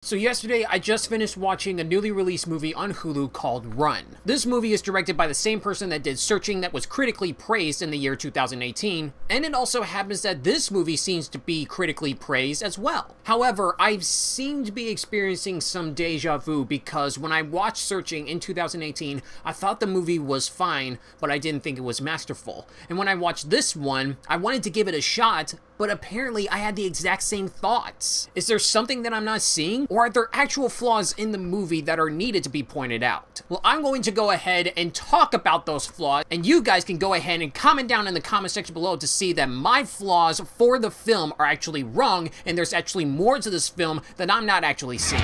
So yesterday, I just finished watching a newly released movie on Hulu called Run. This movie is directed by the same person that did Searching, that was critically praised in the year 2018, and it also happens that this movie seems to be critically praised as well. However, I seem to be experiencing some deja vu because when I watched Searching in 2018, I thought the movie was fine, but I didn't think it was masterful. And when I watched this one, I wanted to give it a shot, but apparently I had the exact same thoughts. Is there something that I'm not seeing? Or are there actual flaws in the movie that are needed to be pointed out? Well, I'm going to go ahead and talk about those flaws, and you guys can go ahead and comment down in the comment section below to see that my flaws for the film are actually wrong, and there's actually more to this film that I'm not actually seeing.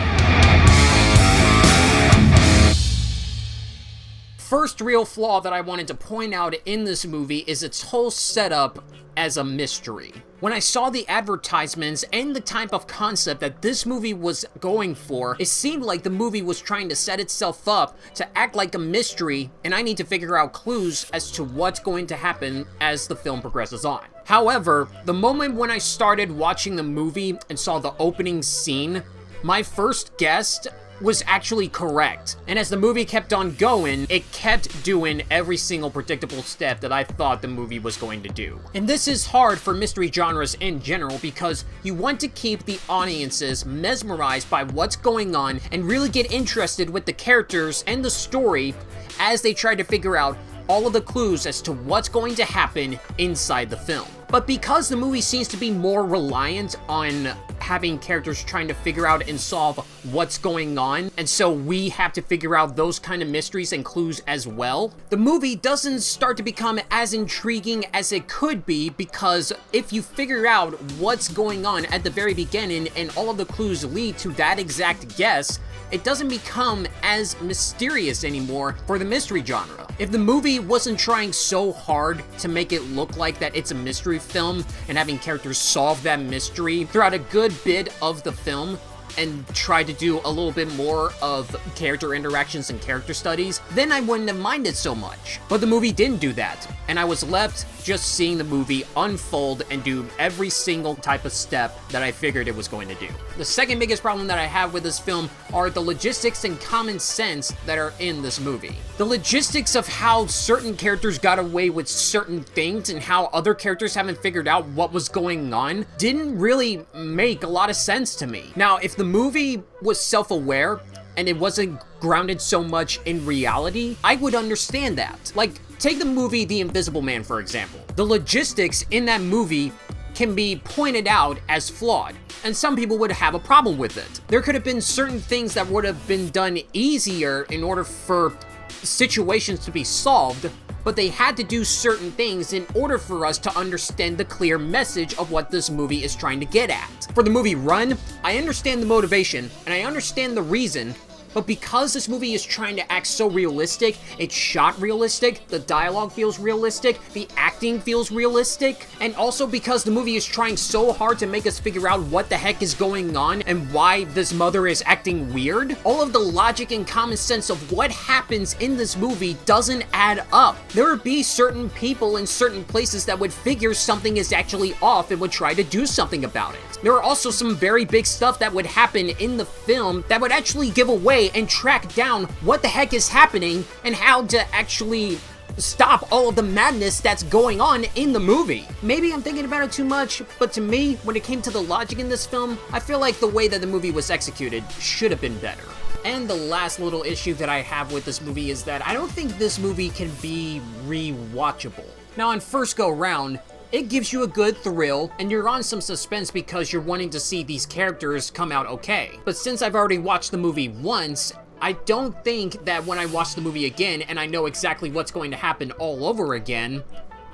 First real flaw that I wanted to point out in this movie is its whole setup as a mystery. When I saw the advertisements and the type of concept that this movie was going for, it seemed like the movie was trying to set itself up to act like a mystery, and I need to figure out clues as to what's going to happen as the film progresses on. However, the moment when I started watching the movie and saw the opening scene, my first guess was actually correct. And as the movie kept on going, it kept doing every single predictable step that I thought the movie was going to do. And this is hard for mystery genres in general because you want to keep the audiences mesmerized by what's going on and really get interested with the characters and the story as they try to figure out all of the clues as to what's going to happen inside the film. But because the movie seems to be more reliant on having characters trying to figure out and solve what's going on, and so we have to figure out those kind of mysteries and clues as well, the movie doesn't start to become as intriguing as it could be, because if you figure out what's going on at the very beginning and all of the clues lead to that exact guess, it doesn't become as mysterious anymore for the mystery genre. If the movie wasn't trying so hard to make it look like that it's a mystery film and having characters solve that mystery throughout a good bit of the film, and try to do a little bit more of character interactions and character studies, then I wouldn't have minded so much. But the movie didn't do that, and I was left just seeing the movie unfold and do every single type of step that I figured it was going to do. The second biggest problem that I have with this film are the logistics and common sense that are in this movie. The logistics of how certain characters got away with certain things and how other characters haven't figured out what was going on didn't really make a lot of sense to me. Now, if the movie was self-aware and it wasn't grounded so much in reality, I would understand that. Like, take the movie The Invisible Man, for example. The logistics in that movie can be pointed out as flawed, and some people would have a problem with it. There could have been certain things that would have been done easier in order for situations to be solved, but they had to do certain things in order for us to understand the clear message of what this movie is trying to get at. For the movie Run, I understand the motivation, and I understand the reason, but because this movie is trying to act so realistic, it's shot realistic, the dialogue feels realistic, the acting feels realistic, and also because the movie is trying so hard to make us figure out what the heck is going on and why this mother is acting weird, all of the logic and common sense of what happens in this movie doesn't add up. There would be certain people in certain places that would figure something is actually off and would try to do something about it. There are also some very big stuff that would happen in the film that would actually give away and track down what the heck is happening and how to actually stop all of the madness that's going on in the movie. Maybe I'm thinking about it too much, but to me, when it came to the logic in this film, I feel like the way that the movie was executed should have been better. And the last little issue that I have with this movie is that I don't think this movie can be rewatchable. Now, on first go round, it gives you a good thrill, and you're on some suspense because you're wanting to see these characters come out okay. But since I've already watched the movie once, I don't think that when I watch the movie again and I know exactly what's going to happen all over again,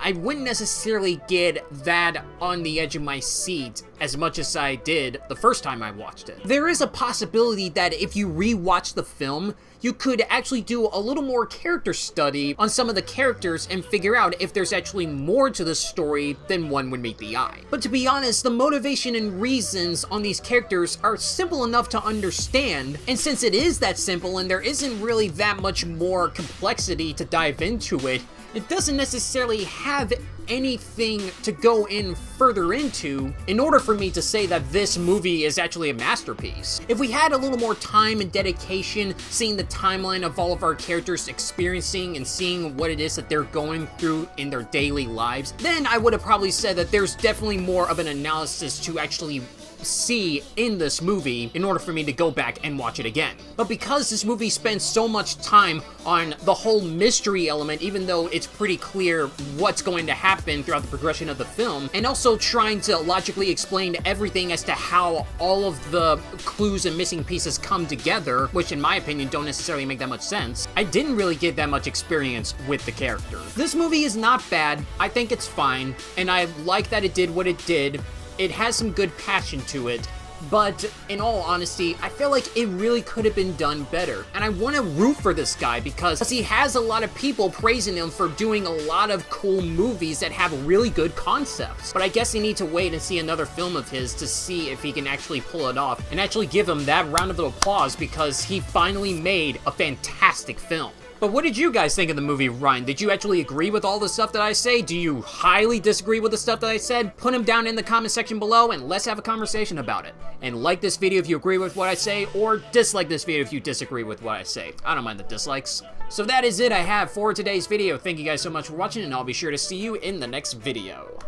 I wouldn't necessarily get that on the edge of my seat as much as I did the first time I watched it. There is a possibility that if you rewatch the film, you could actually do a little more character study on some of the characters and figure out if there's actually more to the story than one would meet the eye. But to be honest, the motivation and reasons on these characters are simple enough to understand, and since it is that simple and there isn't really that much more complexity to dive into it, It doesn't necessarily have anything to go in further into in order for me to say that this movie is actually a masterpiece. If we had a little more time and dedication, seeing the timeline of all of our characters experiencing and seeing what it is that they're going through in their daily lives, then I would have probably said that there's definitely more of an analysis to actually see in this movie in order for me to go back and watch it again. But because this movie spends so much time on the whole mystery element, even though it's pretty clear what's going to happen throughout the progression of the film, and also trying to logically explain everything as to how all of the clues and missing pieces come together, which in my opinion don't necessarily make that much sense, I didn't really get that much experience with the characters. This movie is not bad, I think it's fine, and I like that it did what it did. It has some good passion to it, but in all honesty, I feel like it really could have been done better. And I want to root for this guy because he has a lot of people praising him for doing a lot of cool movies that have really good concepts. But I guess you need to wait and see another film of his to see if he can actually pull it off and actually give him that round of applause because he finally made a fantastic film. But what did you guys think of the movie Run? Did you actually agree with all the stuff that I say? Do you highly disagree with the stuff that I said? Put them down in the comment section below and let's have a conversation about it. And like this video if you agree with what I say, or dislike this video if you disagree with what I say. I don't mind the dislikes. So that is it I have for today's video. Thank you guys so much for watching, and I'll be sure to see you in the next video.